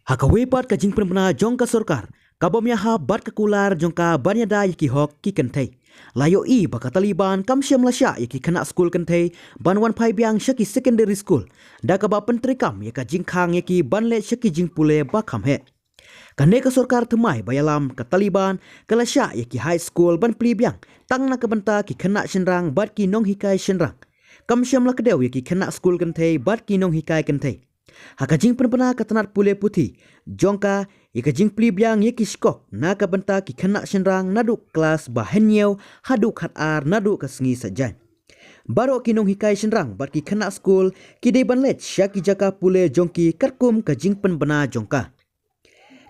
Hakawe pat ka jingpen bena jongka sorkar, kabomnya ha bat kekular jongka banyada yaki hok ki kentai. Layo i baka Taliban kam syam lasya yaki kena skul kentai, banwan pai biang syaki secondary school. Da ka ba pentri kam yaka jingkhang yaki banle syaki jingpule bakam he. Kane ka sorkar temai bayalam ka Taliban kalasya yaki high school ban pli biang, tang na ka benta ki kena shenrang bat ki nong hikai shenrang. Kam syam la kedew yaki kena skul kentai bat ki nong hikai kentai. Haka jing pernah katanat pule putih. Jongka ika jing pli biang yeki skok na ka benta ki kena shenrang naduk kelas bahenyew haduk hat ar naduk ka sengi sajan. Baro kinong hikai shenrang bat ki kena school ki de banlet syaki jaka pule jongki karkum ka jing pen bena jongka.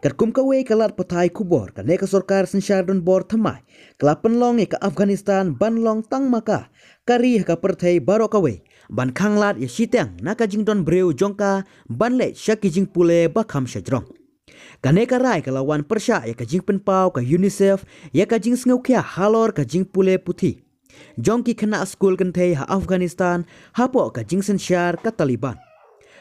Karkum kawe kalat patai kubor ka neka sorkar sensyar don bor thamai. Kelapan long ika Afghanistan ban long tang maka. Kari haka pertai baro kawe. Ban khanglat ya siteng naka jing don breu jongka ban le syaki jing pule bakam syajrong. Kaneka rai kalawan persya ya ka jing penpau ka UNICEF ya ka jing sngau kya halor ka jing pule putih. Jongki kena skul kentai ha Afghanistan hapo ka jing sensyar ka Taliban.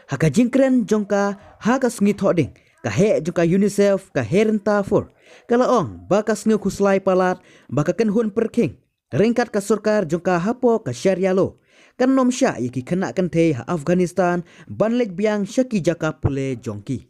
Ha ka jing kren jongka ha ka sngi thoding ka he jongka UNICEF ka herenta for. Kalaong baka sngau kuslai palat baka kenhun perking. Ringkat ka sorkar jongka hapo ka syariah lo. Kan nom sya yaki kena kentai ha Afghanistan banlek biang syaki jaka pule jongki.